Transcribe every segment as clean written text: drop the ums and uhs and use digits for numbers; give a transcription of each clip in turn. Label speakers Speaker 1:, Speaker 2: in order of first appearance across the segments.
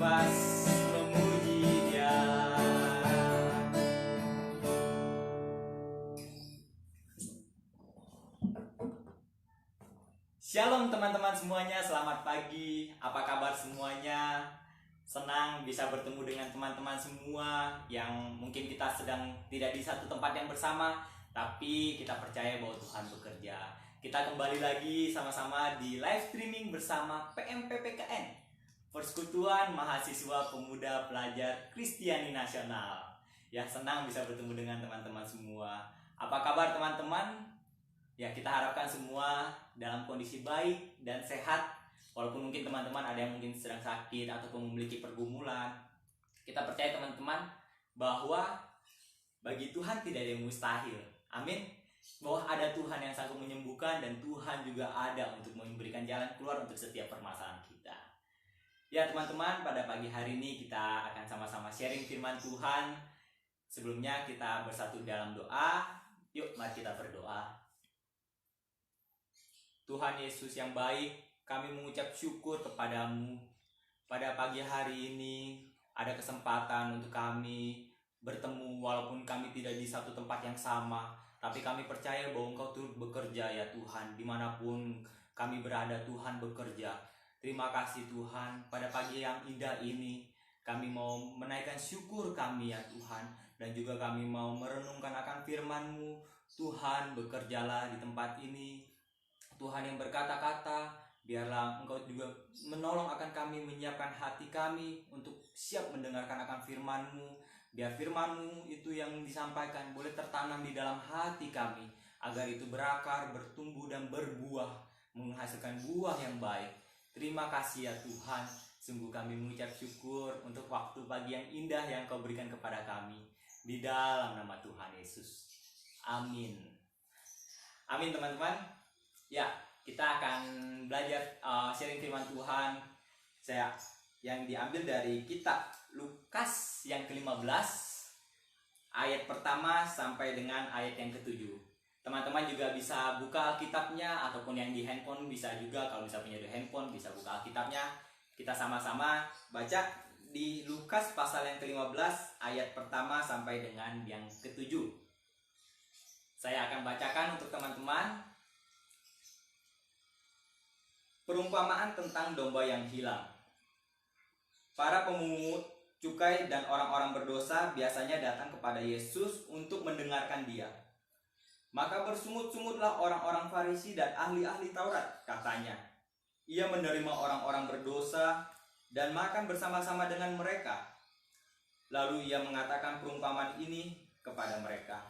Speaker 1: bernafas memuji Dia. Shalom teman-teman semuanya, selamat pagi. Apa kabar semuanya? Senang bisa bertemu dengan teman-teman semua yang mungkin kita sedang tidak di satu tempat yang bersama, tapi kita percaya bahwa Tuhan bekerja. Kita kembali lagi sama-sama di live streaming bersama PMPPKN, Persekutuan Mahasiswa Pemuda Pelajar Kristiani Nasional. Ya, senang bisa bertemu dengan teman-teman semua. Apa kabar teman-teman? Ya, kita harapkan semua dalam kondisi baik dan sehat. Walaupun mungkin teman-teman ada yang mungkin sedang sakit ataupun memiliki pergumulan, kita percaya teman-teman bahwa bagi Tuhan tidak ada yang mustahil. Amin. Bahwa ada Tuhan yang sanggup menyembuhkan dan Tuhan juga ada untuk memberikan jalan keluar untuk setiap permasalahan kita. Ya teman-teman, pada pagi hari ini kita akan sama-sama sharing firman Tuhan. Sebelumnya kita bersatu dalam doa. Yuk mari kita berdoa. Tuhan Yesus yang baik, kami mengucap syukur kepadamu. Pada pagi hari ini ada kesempatan untuk kami bertemu walaupun kami tidak di satu tempat yang sama. Tapi kami percaya bahwa Engkau turut bekerja ya Tuhan. Dimanapun kami berada Tuhan bekerja. Terima kasih Tuhan, pada pagi yang indah ini kami mau menaikkan syukur kami ya Tuhan. Dan juga kami mau merenungkan akan firman-Mu. Tuhan bekerjalah di tempat ini. Tuhan yang berkata-kata, biarlah Engkau juga menolong akan kami, menyiapkan hati kami untuk siap mendengarkan akan firman-Mu. Biar firman-Mu itu yang disampaikan boleh tertanam di dalam hati kami, agar itu berakar, bertumbuh dan berbuah, menghasilkan buah yang baik. Terima kasih ya Tuhan, sungguh kami mengucap syukur untuk waktu pagi yang indah yang Kau berikan kepada kami. Di dalam nama Tuhan Yesus. Amin. Amin teman-teman. Ya, kita akan belajar sharing firman Tuhan yang diambil dari kitab Lukas yang ke-15 ayat pertama sampai dengan ayat yang ke-7. Teman-teman juga bisa buka Alkitabnya ataupun yang di handphone bisa juga, kalau bisa punya di handphone bisa buka Alkitabnya. Kita sama-sama baca di Lukas pasal yang ke-15 ayat pertama sampai dengan yang ke-7. Saya akan bacakan untuk teman-teman. Perumpamaan tentang domba yang hilang. Para pemungut cukai dan orang-orang berdosa biasanya datang kepada Yesus untuk mendengarkan Dia. Maka bersungut-sungutlah orang-orang Farisi dan ahli-ahli Taurat, katanya. Ia menerima orang-orang berdosa dan makan bersama-sama dengan mereka. Lalu ia mengatakan perumpamaan ini kepada mereka.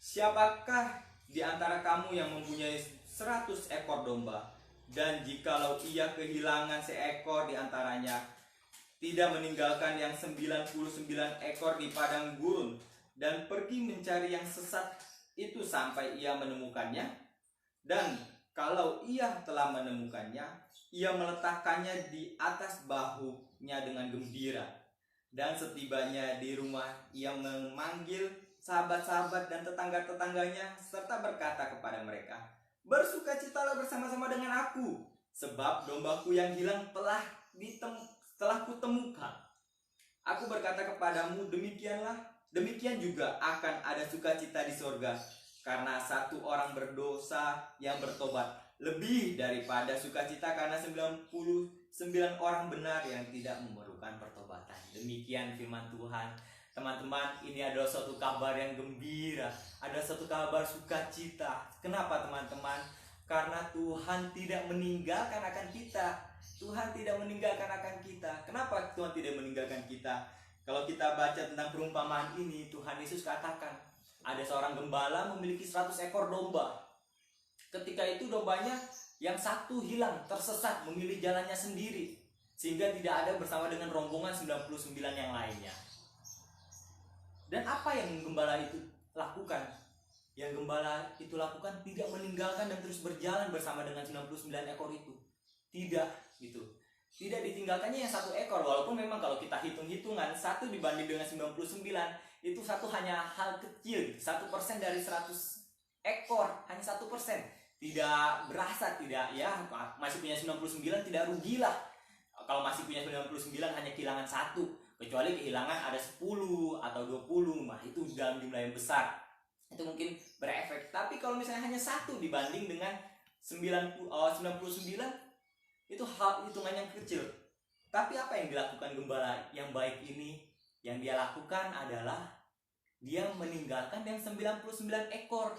Speaker 1: Siapakah di antara kamu yang mempunyai 100 ekor domba? Dan jikalau ia kehilangan seekor di antaranya, tidak meninggalkan yang 99 ekor di padang gurun dan pergi mencari yang sesat itu sampai ia menemukannya? Dan kalau ia telah menemukannya, ia meletakkannya di atas bahunya dengan gembira. Dan setibanya di rumah, ia memanggil sahabat-sahabat dan tetangga-tetangganya serta berkata kepada mereka, bersukacitalah bersama-sama dengan aku, sebab dombaku yang hilang telah kutemukan. Aku berkata kepadamu, demikian juga akan ada sukacita di sorga, karena satu orang berdosa yang bertobat, lebih daripada sukacita karena 99 orang benar yang tidak memerlukan pertobatan. Demikian firman Tuhan. Teman-teman, ini adalah suatu kabar yang gembira, ada suatu kabar sukacita. Kenapa teman-teman? Karena Tuhan tidak meninggalkan akan kita. Tuhan tidak meninggalkan akan kita. Kenapa Tuhan tidak meninggalkan kita? Kalau kita baca tentang perumpamaan ini, Tuhan Yesus katakan, ada seorang gembala memiliki 100 ekor domba. Ketika itu dombanya yang satu hilang, tersesat, memilih jalannya sendiri, sehingga tidak ada bersama dengan rombongan 99 yang lainnya. Dan apa yang gembala itu lakukan? Yang gembala itu lakukan tidak meninggalkan dan terus berjalan bersama dengan 99 ekor itu. Tidak gitu. Tidak ditinggalkannya yang satu ekor. Walaupun memang kalau kita hitung-hitungan, satu dibanding dengan 99 itu satu hanya hal kecil. 1% dari 100 ekor, hanya 1%. Tidak berasa, tidak ya, masih punya 99 tidak rugilah. kalau masih punya 99 hanya kehilangan satu, kecuali kehilangan ada 10 atau 20, nah itu dalam jumlah yang besar itu mungkin berefek. Tapi kalau misalnya hanya satu dibanding dengan 99, itu hitungan yang kecil. Tapi apa yang dilakukan gembala yang baik ini? Yang dia lakukan adalah dia meninggalkan yang 99 ekor.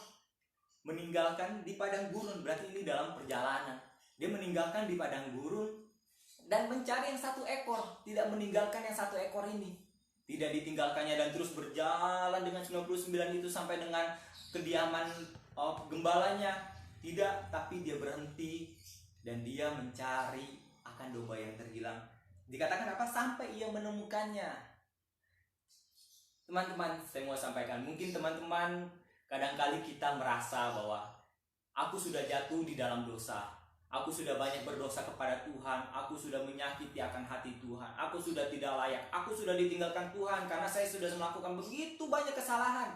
Speaker 1: Meninggalkan di padang gurun, berarti ini dalam perjalanan. Dia meninggalkan di padang gurun dan mencari yang satu ekor, tidak meninggalkan yang satu ekor ini. Tidak ditinggalkannya dan terus berjalan dengan 99 itu sampai dengan kediaman gembalanya. Tidak, tapi dia berhenti dan dia mencari akan domba yang terhilang. Dikatakan apa? Sampai ia menemukannya. Teman-teman, saya mau sampaikan, mungkin teman-teman kadang-kali kita merasa bahwa aku sudah jatuh di dalam dosa, aku sudah banyak berdosa kepada Tuhan, aku sudah menyakiti akan hati Tuhan, aku sudah tidak layak, aku sudah ditinggalkan Tuhan karena saya sudah melakukan begitu banyak kesalahan.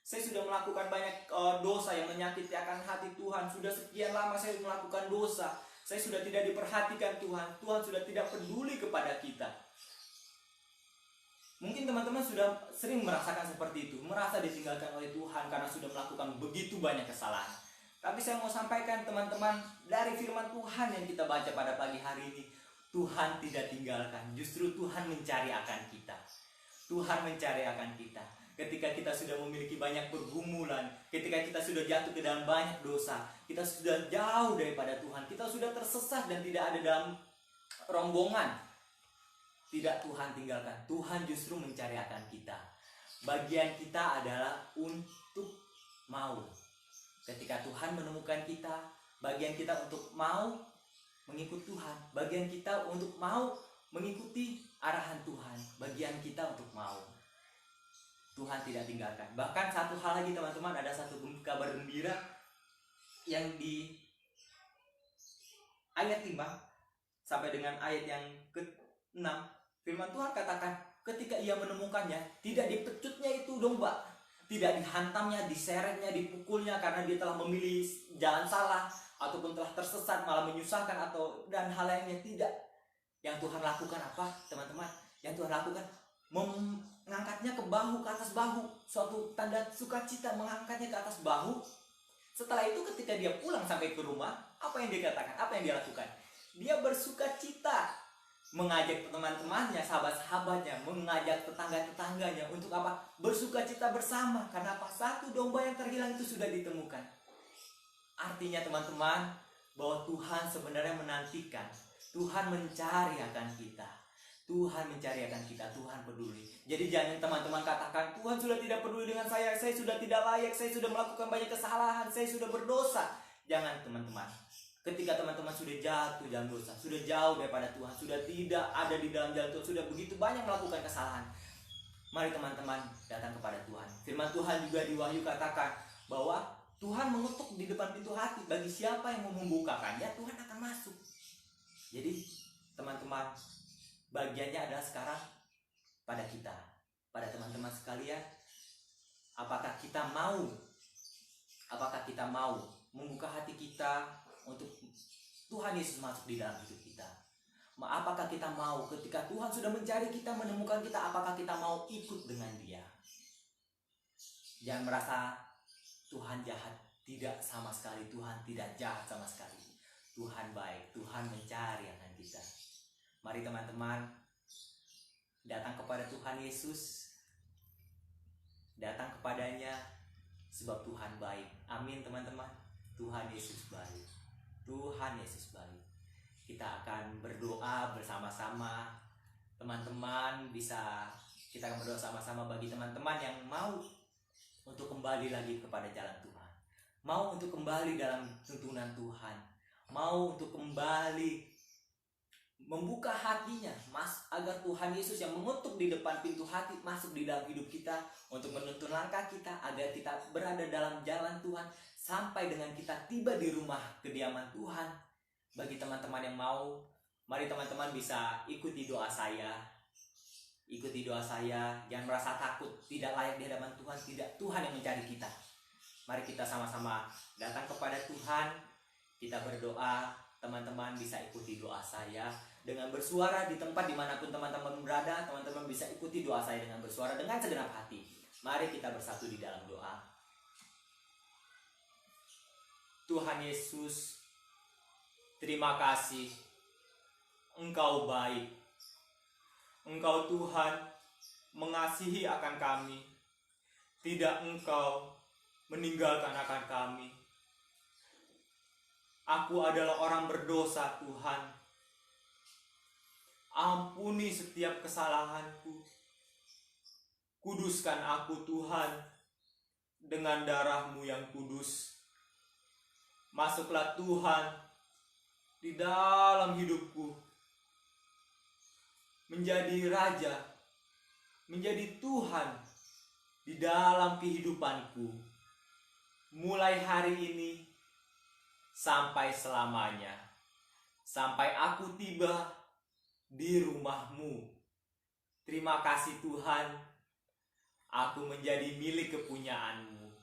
Speaker 1: Saya sudah melakukan banyak dosa yang menyakiti akan hati Tuhan. Sudah sekian lama saya melakukan dosa. Saya sudah tidak diperhatikan Tuhan. Tuhan sudah tidak peduli kepada kita. Mungkin teman-teman sudah sering merasakan seperti itu, merasa ditinggalkan oleh Tuhan karena sudah melakukan begitu banyak kesalahan. Tapi saya mau sampaikan teman-teman, dari firman Tuhan yang kita baca pada pagi hari ini, Tuhan tidak tinggalkan, justru Tuhan mencari akan kita. Tuhan mencari akan kita. Ketika kita sudah memiliki banyak pergumulan, ketika kita sudah jatuh ke dalam banyak dosa, kita sudah jauh daripada Tuhan, kita sudah tersesat dan tidak ada dalam rombongan, tidak Tuhan tinggalkan. Tuhan justru mencari akan kita. Bagian kita adalah untuk mau. Ketika Tuhan menemukan kita, bagian kita untuk mau mengikut Tuhan. Bagian kita untuk mau mengikuti arahan Tuhan. Bagian kita untuk mau. Tuhan tidak tinggalkan. Bahkan satu hal lagi teman-teman, ada satu kabar gembira yang di ayat 5 sampai dengan ayat yang ke-6. Firman Tuhan katakan, ketika ia menemukannya, tidak dipecutnya itu domba, tidak dihantamnya, diseretnya, dipukulnya karena dia telah memilih jalan salah ataupun telah tersesat, malah menyusahkan atau dan hal lainnya. Tidak. Yang Tuhan lakukan apa, teman-teman? Yang Tuhan lakukan mengangkatnya ke bahu, ke atas bahu, suatu tanda sukacita, mengangkatnya ke atas bahu. Setelah itu ketika dia pulang sampai ke rumah, apa yang dia katakan? Apa yang dia lakukan? Dia bersukacita, mengajak teman-temannya, sahabat-sahabatnya, mengajak tetangga-tetangganya untuk apa? Bersukacita bersama. Karena apa? Satu domba yang terhilang itu sudah ditemukan. Artinya teman-teman, bahwa Tuhan sebenarnya menantikan, Tuhan mencari akan kita. Tuhan mencari akan kita, Tuhan peduli. Jadi jangan teman-teman katakan, Tuhan sudah tidak peduli dengan saya sudah tidak layak, saya sudah melakukan banyak kesalahan, saya sudah berdosa. Jangan teman-teman. Ketika teman-teman sudah jatuh dalam dosa, sudah jauh daripada Tuhan, sudah tidak ada di dalam jalan Tuhan, sudah begitu banyak melakukan kesalahan, mari teman-teman datang kepada Tuhan. Firman Tuhan juga di Wahyu katakan bahwa Tuhan mengetuk di depan pintu hati. Bagi siapa yang mau membukakannya, Tuhan akan masuk. Jadi teman-teman, bagiannya adalah sekarang pada kita, pada teman-teman sekalian. Apakah kita mau membuka hati kita untuk Tuhan Yesus masuk di dalam hidup kita? Apakah kita mau ketika Tuhan sudah mencari kita, menemukan kita, apakah kita mau ikut dengan Dia? Jangan merasa Tuhan jahat. Tidak sama sekali, Tuhan tidak jahat sama sekali. Tuhan baik, Tuhan mencari akan kita. Mari teman-teman datang kepada Tuhan Yesus, datang kepadanya sebab Tuhan baik. Amin teman-teman. Tuhan Yesus baik. Tuhan Yesus baik. Kita akan berdoa bersama-sama. Teman-teman bisa, kita akan berdoa sama-sama bagi teman-teman yang mau untuk kembali lagi kepada jalan Tuhan, mau untuk kembali dalam tuntunan Tuhan, mau untuk kembali membuka hatinya, agar Tuhan Yesus yang mengetuk di depan pintu hati masuk di dalam hidup kita untuk menuntun langkah kita, agar kita berada dalam jalan Tuhan sampai dengan kita tiba di rumah kediaman Tuhan. Bagi teman-teman yang mau, mari teman-teman bisa ikuti doa saya. Ikuti doa saya, jangan merasa takut, tidak layak di hadapan Tuhan. Tidak, Tuhan yang mencari kita. Mari kita sama-sama datang kepada Tuhan. Kita berdoa, teman-teman bisa ikuti doa saya.
Speaker 2: dengan bersuara di tempat dimanapun teman-teman berada. Teman-teman bisa ikuti doa saya dengan bersuara dengan segenap hati. Mari kita bersatu di dalam doa. Tuhan Yesus, terima kasih. Engkau baik. Engkau Tuhan mengasihi akan kami. Tidak Engkau meninggalkan akan kami. Aku adalah orang berdosa, Tuhan. Ampuni setiap kesalahanku. Kuduskan aku, Tuhan, dengan darah-Mu yang kudus. Masuklah Tuhan di dalam hidupku. Menjadi Raja, menjadi Tuhan di dalam kehidupanku. Mulai hari ini sampai selamanya. Sampai aku tiba di rumah-Mu. Terima kasih Tuhan. Aku menjadi milik kepunyaan-Mu.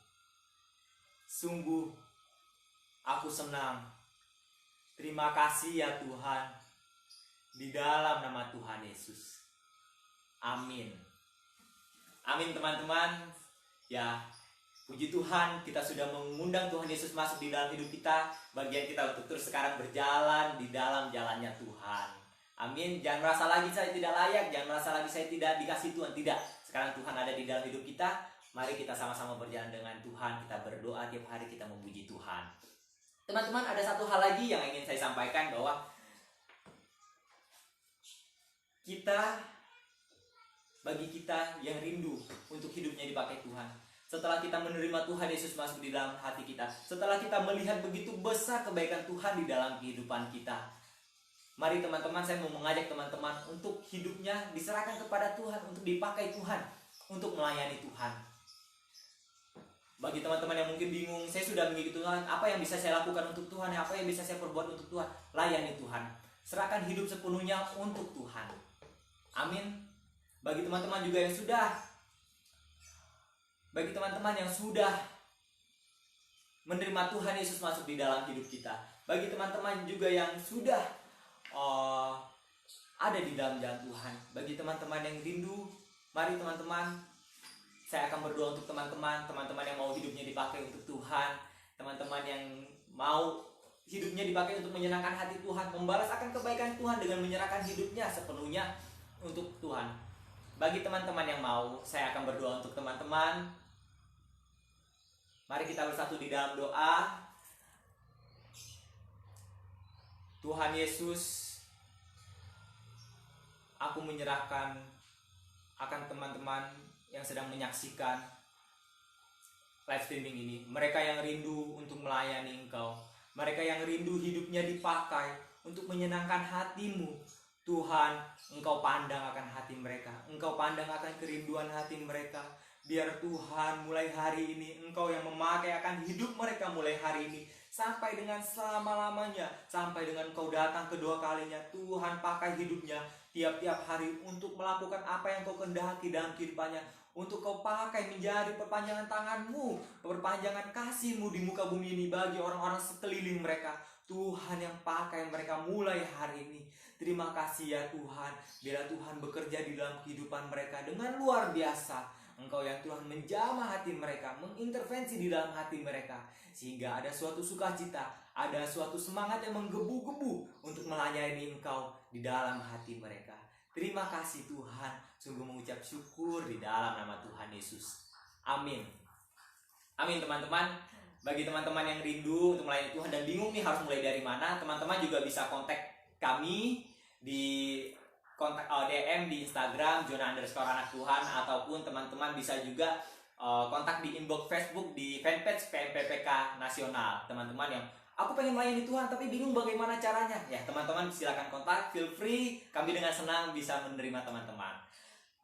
Speaker 2: Sungguh, aku senang. Terima kasih ya Tuhan. Di dalam nama Tuhan Yesus. Amin. Amin teman-teman. Ya, puji Tuhan, kita sudah mengundang Tuhan Yesus masuk di dalam hidup kita. Bagian kita untuk terus sekarang berjalan di dalam jalannya Tuhan. Amin. Jangan merasa lagi saya tidak layak. Jangan merasa lagi saya tidak dikasih Tuhan. Tidak. Sekarang Tuhan ada di dalam hidup kita. Mari kita sama-sama berjalan dengan Tuhan. Kita berdoa tiap hari, kita memuji Tuhan. Teman-teman, ada satu hal lagi yang ingin saya sampaikan, bahwa bagi kita yang rindu untuk hidupnya dipakai Tuhan, setelah kita menerima Tuhan Yesus masuk di dalam hati kita, setelah kita melihat begitu besar kebaikan Tuhan di dalam kehidupan kita, mari teman-teman, saya mau mengajak teman-teman untuk hidupnya diserahkan kepada Tuhan, untuk dipakai Tuhan, untuk melayani Tuhan. Bagi teman-teman yang mungkin bingung, saya sudah mengikuti Tuhan, apa yang bisa saya lakukan untuk Tuhan, apa yang bisa saya perbuat untuk Tuhan? Layani Tuhan. Serahkan hidup sepenuhnya untuk Tuhan. Amin. Bagi teman-teman juga yang sudah menerima Tuhan Yesus masuk di dalam hidup kita, bagi teman-teman juga yang sudah ada di dalam jalan Tuhan, bagi teman-teman yang rindu, mari teman-teman, saya akan berdoa untuk teman-teman yang mau hidupnya dipakai untuk Tuhan, teman-teman yang mau hidupnya dipakai untuk menyenangkan hati Tuhan, membalas akan kebaikan Tuhan dengan menyerahkan hidupnya sepenuhnya untuk Tuhan. Bagi teman-teman yang mau, saya akan berdoa untuk teman-teman. Mari kita bersatu di dalam doa. Tuhan Yesus, aku menyerahkan akan teman-teman yang sedang menyaksikan live streaming ini. Mereka yang rindu untuk melayani Engkau. Mereka yang rindu hidupnya dipakai untuk menyenangkan hati-Mu. Tuhan, Engkau pandang akan hati mereka. Engkau pandang akan kerinduan hati mereka. Biar Tuhan mulai hari ini Engkau yang memakai akan hidup mereka mulai hari ini sampai dengan selama-lamanya, sampai dengan Engkau datang kedua kalinya. Tuhan, pakai hidupnya tiap-tiap hari untuk melakukan apa yang Kau kehendaki dalam kehidupannya, untuk Kau pakai menjadi perpanjangan tangan-Mu, perpanjangan kasih-Mu di muka bumi ini bagi orang-orang sekeliling mereka. Tuhan yang pakai mereka mulai hari ini. Terima kasih ya Tuhan, bila Tuhan bekerja di dalam kehidupan mereka dengan luar biasa. Engkau yang Tuhan menjamah hati mereka, mengintervensi di dalam hati mereka, sehingga ada suatu sukacita, ada suatu semangat yang menggebu-gebu untuk melayani Engkau di dalam hati mereka. Terima kasih Tuhan, sungguh mengucap syukur di dalam nama Tuhan Yesus. Amin. Amin teman-teman. Bagi teman-teman yang rindu untuk melayani Tuhan dan bingung nih harus mulai dari mana, teman-teman juga bisa kontak kami di kontak DM di Instagram Jonah_anak Tuhan, ataupun teman-teman bisa juga kontak di inbox Facebook di fanpage PMPPK Nasional. Teman-teman yang aku pengen melayani Tuhan tapi bingung bagaimana caranya, ya teman-teman silakan kontak, feel free, kami dengan senang bisa menerima teman-teman.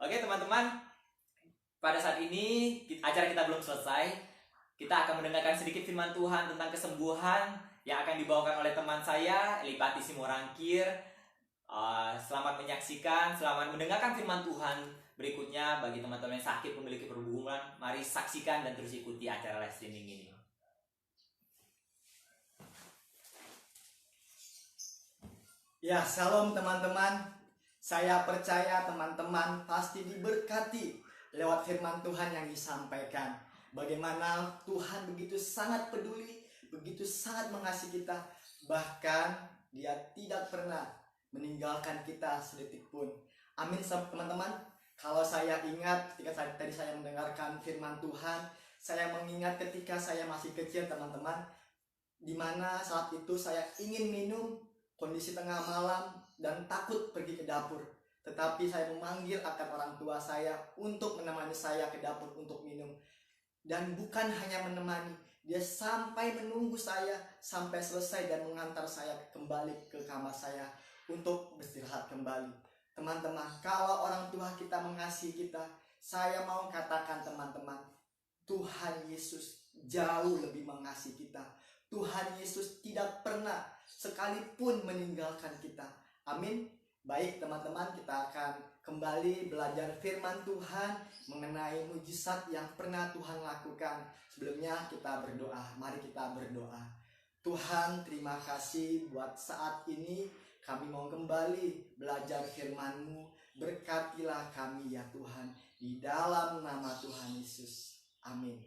Speaker 2: Oke teman-teman, pada saat ini acara kita belum selesai. Kita akan mendengarkan sedikit firman Tuhan tentang kesembuhan yang akan dibawakan oleh teman saya, Lipati Simorangkir. Selamat menyaksikan, selamat mendengarkan firman Tuhan. Berikutnya bagi teman-teman yang sakit memiliki perhubungan, mari saksikan dan terus ikuti acara live streaming ini.
Speaker 3: Ya, salam teman-teman. Saya percaya teman-teman pasti diberkati lewat firman Tuhan yang disampaikan. Bagaimana Tuhan begitu sangat peduli, begitu sangat mengasihi kita. Bahkan Dia tidak pernah meninggalkan kita sedetik pun. Amin teman-teman. Kalau saya ingat ketika tadi saya mendengarkan firman Tuhan, saya mengingat ketika saya masih kecil teman-teman, di mana saat itu saya ingin minum, kondisi tengah malam dan takut pergi ke dapur. Tetapi saya memanggil akan orang tua saya untuk menemani saya ke dapur untuk minum. Dan bukan hanya menemani, dia sampai menunggu saya sampai selesai dan mengantar saya kembali ke kamar saya untuk beristirahat kembali. Teman-teman, kalau orang tua kita mengasihi kita, saya mau katakan teman-teman, Tuhan Yesus jauh lebih mengasihi kita. Tuhan Yesus tidak pernah sekalipun meninggalkan kita. Amin. Baik teman-teman, kita akan kembali belajar firman Tuhan mengenai mujizat yang pernah Tuhan lakukan. Sebelumnya kita berdoa. Mari kita berdoa. Tuhan, terima kasih buat saat ini kami mau kembali belajar firman-Mu. Berkatilah kami ya Tuhan, di dalam nama Tuhan Yesus. Amin.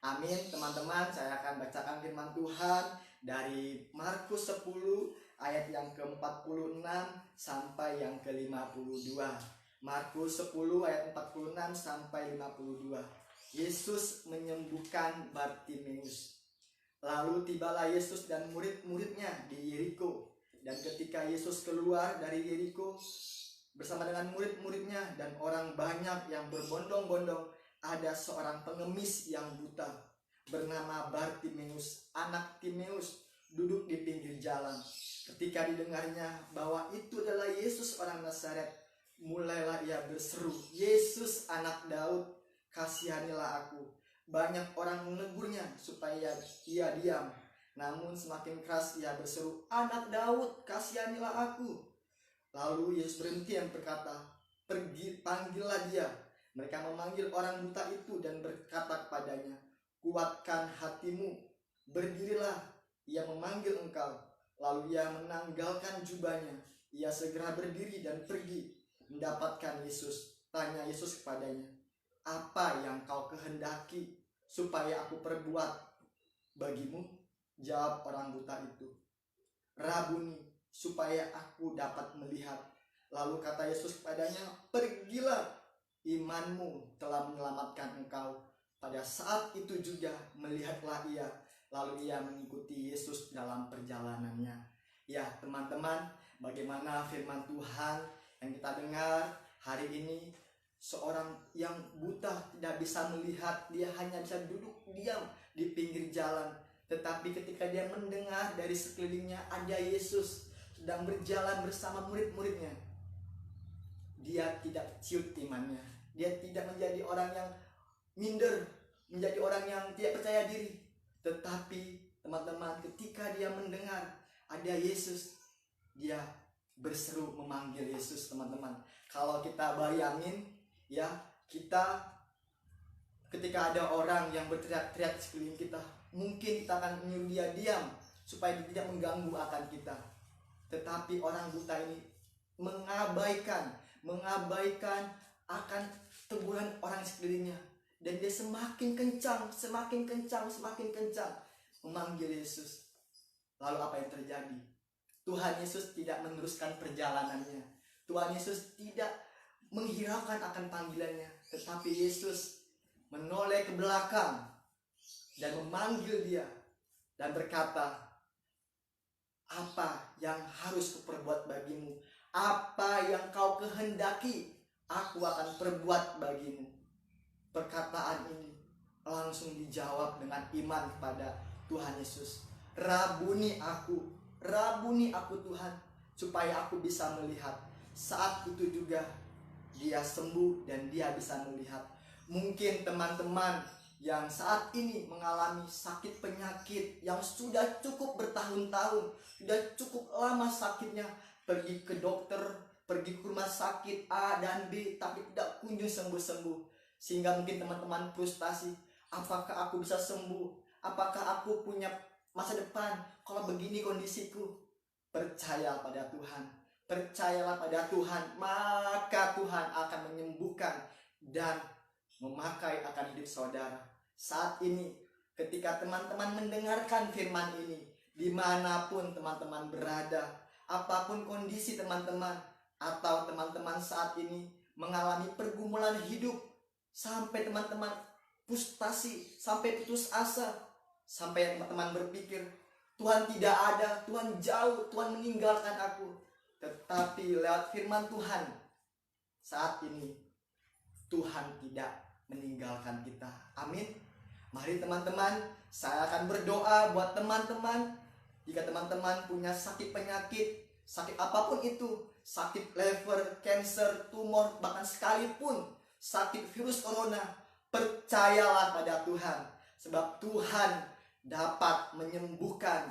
Speaker 3: Amin teman-teman, saya akan bacakan firman Tuhan dari Markus 10 ayat yang ke-46 sampai yang ke-52. Markus 10 ayat 46 sampai 52. Yesus menyembuhkan Bartimeus. Lalu tibalah Yesus dan murid-muridnya di Yeriko. Dan ketika Yesus keluar dari Yeriko bersama dengan murid-muridnya dan orang banyak yang berbondong-bondong, ada seorang pengemis yang buta bernama Bartimeus, anak Timeus, duduk di pinggir jalan. Ketika didengarnya bahwa itu adalah Yesus orang Nazaret, mulailah ia berseru, "Yesus anak Daud, kasihanilah aku." Banyak orang menegurnya supaya ia diam, namun semakin keras ia berseru, "Anak Daud, kasihanilah aku." Lalu Yesus berhenti dan berkata, "Pergi, panggillah dia." Mereka memanggil orang buta itu dan berkata kepadanya, "Kuatkan hatimu, berdirilah, ia memanggil engkau." Lalu ia menanggalkan jubahnya. Ia segera berdiri dan pergi mendapatkan Yesus. Tanya Yesus kepadanya, "Apa yang kau kehendaki supaya aku perbuat bagimu?" Jawab orang buta itu, "Rabuni, supaya aku dapat melihat." Lalu kata Yesus kepadanya, "Pergilah, imanmu telah menyelamatkan engkau." Pada saat itu juga melihatlah ia, lalu ia mengikuti Yesus dalam perjalanannya. Ya teman-teman, bagaimana firman Tuhan yang kita dengar hari ini. Seorang yang buta tidak bisa melihat, dia hanya bisa duduk diam di pinggir jalan. Tetapi ketika dia mendengar dari sekelilingnya ada Yesus sedang berjalan bersama murid-muridnya, dia tidak ciut imannya. Dia tidak menjadi orang yang minder, menjadi orang yang tidak percaya diri. Tetapi teman-teman, ketika dia mendengar ada Yesus, dia berseru memanggil Yesus teman-teman. Kalau kita bayangin ya, kita ketika ada orang yang berteriak-teriak di sekeliling kita, mungkin kita akan menyuruh dia diam supaya dia tidak mengganggu akan kita. Tetapi orang buta ini mengabaikan akan teguran orang sekelilingnya, dan dia semakin kencang memanggil Yesus. Lalu apa yang terjadi? Tuhan Yesus tidak meneruskan perjalanannya. Tuhan Yesus tidak menghiraukan akan panggilannya, tetapi Yesus menoleh ke belakang dan memanggil dia dan berkata, "Apa yang harus kuperbuat bagimu? Apa yang kau kehendaki, aku akan perbuat bagimu." Perkataan ini langsung dijawab dengan iman kepada Tuhan Yesus. Rabuni aku Tuhan, supaya aku bisa melihat." Saat itu juga dia sembuh dan dia bisa melihat. Mungkin teman-teman yang saat ini mengalami sakit penyakit yang sudah cukup bertahun-tahun, sudah cukup lama sakitnya, pergi ke dokter, pergi ke rumah sakit A dan B, tapi tidak kunjung sembuh-sembuh. Sehingga mungkin teman-teman frustasi, apakah aku bisa sembuh? Apakah aku punya masa depan kalau begini kondisiku? Percaya pada Tuhan. percayalah pada Tuhan, maka Tuhan akan menyembuhkan dan memakai akan hidup saudara. Saat ini ketika teman-teman mendengarkan firman ini, dimanapun teman-teman berada, apapun kondisi teman-teman, atau teman-teman saat ini mengalami pergumulan hidup, sampai teman-teman frustasi, sampai putus asa, sampai teman-teman berpikir Tuhan tidak ada, Tuhan jauh, Tuhan meninggalkan aku. Tetapi lewat firman Tuhan saat ini, Tuhan tidak meninggalkan kita. Amin. Mari teman-teman, saya akan berdoa buat teman-teman. Jika teman-teman punya sakit penyakit, sakit apapun itu, sakit liver, cancer, tumor, bahkan sekalipun sakit virus corona, percayalah pada Tuhan. Sebab Tuhan dapat menyembuhkan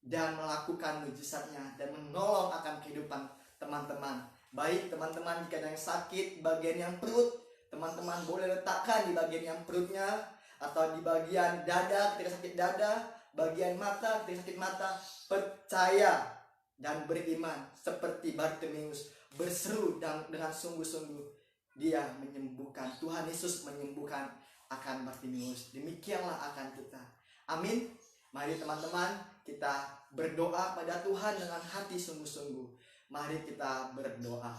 Speaker 3: dan melakukan mujizatnya dan menolong akan kehidupan teman-teman. Baik teman-teman, jika ada yang sakit bagian yang perut, teman-teman boleh letakkan di bagian yang perutnya, atau di bagian dada ketika sakit dada, bagian mata ketika sakit mata. Percaya dan beriman seperti Bartimeus, berseru dengan sungguh-sungguh, dia menyembuhkan. Tuhan Yesus menyembuhkan akan Bartimeus. Demikianlah akan kita. Amin. Mari teman-teman, kita berdoa pada Tuhan dengan hati sungguh-sungguh. Mari kita berdoa.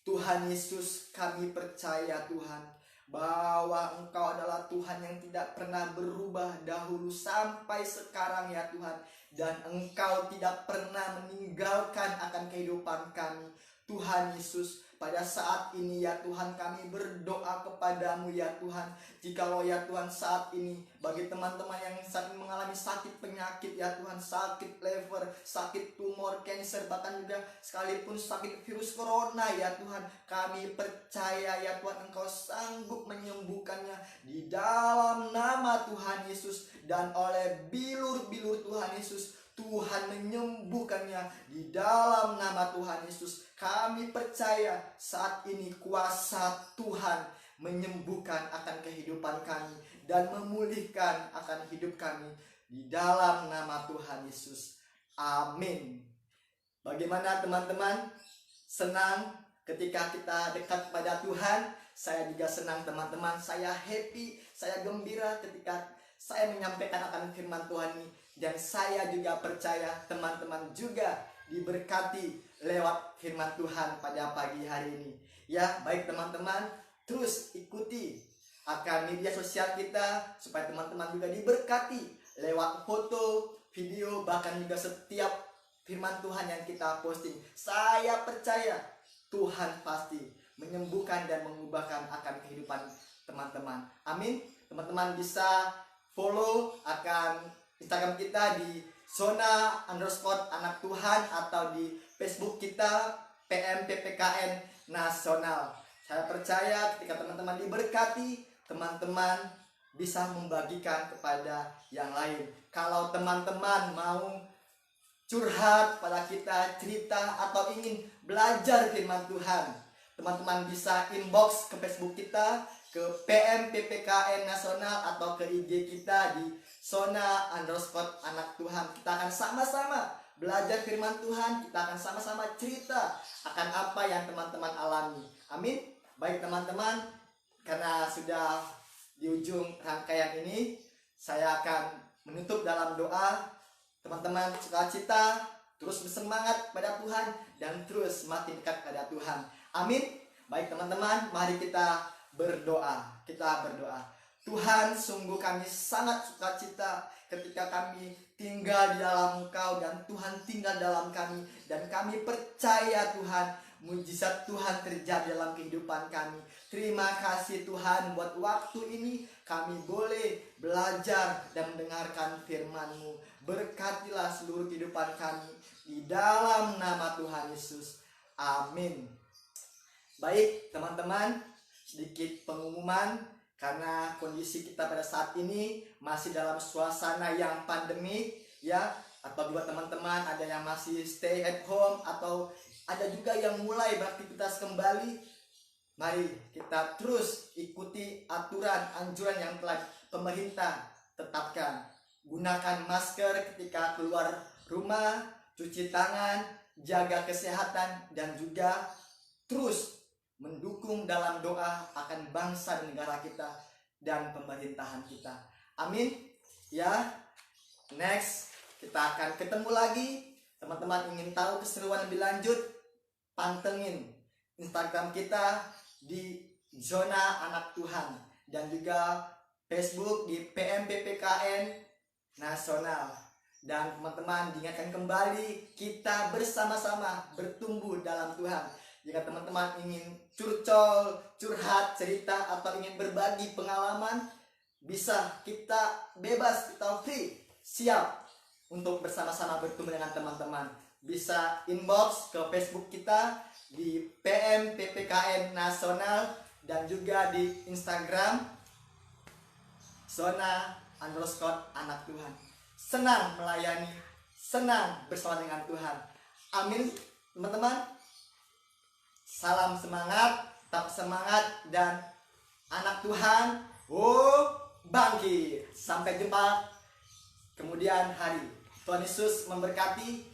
Speaker 3: Tuhan Yesus, kami percaya Tuhan, bahwa Engkau adalah Tuhan yang tidak pernah berubah dahulu sampai sekarang ya Tuhan. Dan Engkau tidak pernah meninggalkan akan kehidupan kami. Tuhan Yesus, pada saat ini ya Tuhan, kami berdoa kepadamu ya Tuhan. Jikalau ya Tuhan saat ini bagi teman-teman yang saat ini mengalami sakit penyakit ya Tuhan, sakit liver, sakit tumor, cancer, bahkan juga sekalipun sakit virus corona ya Tuhan, kami percaya ya Tuhan Engkau sanggup menyembuhkannya di dalam nama Tuhan Yesus. Dan oleh bilur-bilur Tuhan Yesus, Tuhan menyembuhkannya di dalam nama Tuhan Yesus. Kami percaya saat ini kuasa Tuhan menyembuhkan akan kehidupan kami dan memulihkan akan hidup kami di dalam nama Tuhan Yesus. Amin. Bagaimana teman-teman? Senang ketika kita dekat pada Tuhan. Saya juga senang teman-teman. Saya happy, saya gembira ketika saya menyampaikan akan firman Tuhan ini. Dan saya juga percaya teman-teman juga diberkati lewat firman Tuhan pada pagi hari ini. Ya, baik teman-teman, terus ikuti akan media sosial kita supaya teman-teman juga diberkati lewat foto, video, bahkan juga setiap firman Tuhan yang kita posting. Saya percaya Tuhan pasti menyembuhkan dan mengubahkan akan kehidupan teman-teman. Amin. Teman-teman bisa follow akan Instagram kita di Zona_anak Tuhan, atau di Facebook kita PMPPKN Nasional. Saya percaya ketika teman-teman diberkati, teman-teman bisa membagikan kepada yang lain. Kalau teman-teman mau curhat pada kita, cerita, atau ingin belajar firman Tuhan, teman-teman bisa inbox ke Facebook kita, ke PMPPKN Nasional, atau ke IG kita di Zona_anak Tuhan. Kita akan sama-sama belajar firman Tuhan. Kita akan sama-sama cerita akan apa yang teman-teman alami. Amin. Baik teman-teman, karena sudah di ujung rangkaian ini, saya akan menutup dalam doa. Teman-teman sukacita, terus bersemangat pada Tuhan, dan terus makin dekat pada Tuhan. Amin. Baik teman-teman, mari kita berdoa. Kita berdoa. Tuhan, sungguh kami sangat sukacita ketika kami tinggal di dalam Engkau dan Tuhan tinggal dalam kami. Dan kami percaya Tuhan, mujizat Tuhan terjadi dalam kehidupan kami. Terima kasih Tuhan buat waktu ini kami boleh belajar dan mendengarkan firman-Mu. Berkatilah seluruh kehidupan kami di dalam nama Tuhan Yesus. Amin. Baik teman-teman, sedikit pengumuman. Karena kondisi kita pada saat ini masih dalam suasana yang pandemik ya, atau juga teman-teman ada yang masih stay at home, atau ada juga yang mulai beraktivitas kembali. Mari kita terus ikuti aturan anjuran yang telah pemerintah tetapkan. Gunakan masker ketika keluar rumah, cuci tangan, jaga kesehatan, dan juga terus mendukung dalam doa akan bangsa dan negara kita dan pemerintahan kita. Amin. Ya, next kita akan ketemu lagi. Teman-teman ingin tahu keseruan lebih lanjut, pantengin Instagram kita di Zona Anak Tuhan dan juga Facebook di PMPPKN Nasional. Dan teman-teman diingatkan kembali, kita bersama-sama bertumbuh dalam Tuhan. Jika teman-teman ingin curcol, curhat, cerita, atau ingin berbagi pengalaman, bisa, kita bebas, kita free, siap untuk bersama-sama bertumbuh dengan teman-teman. Bisa inbox ke Facebook kita di PMPPKN Nasional dan juga di Instagram Zona_Anak Tuhan. Senang melayani, senang bersama dengan Tuhan. Amin, teman-teman. Salam semangat, tetap semangat, dan anak Tuhan, bangkit. Sampai jumpa kemudian hari. Tuhan Yesus memberkati.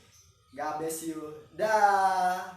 Speaker 3: God bless you. Dah.